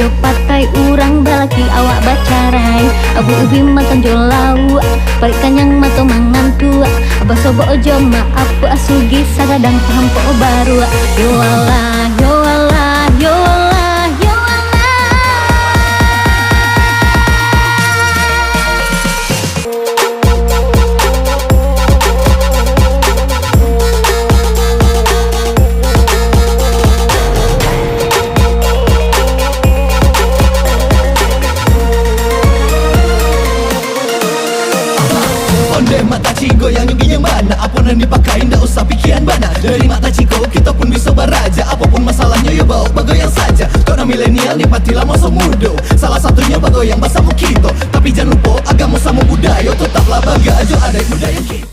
ojo patai urang balaki awak bacarai. Abu ubi makan jolau balikan yang mato mangan tua. Abah sobo ojo maaf asugi sagadang paham po baru. Yo Allah, yo Allah, yo Allah, yo Onde mata cigo yang nyuginya mana? Apapun yang dipakai ndak usah pikiran bana. Dari mata cigo kita pun bisa beraja. Apapun masalahnya ya bawa bagoyang saja. Kona milenial nikmatilah masa muda. Salah satunya bagoyang bahasa kita. Tapi jangan lupa agama sama budaya. Tetaplah bagajo adai budaya kita.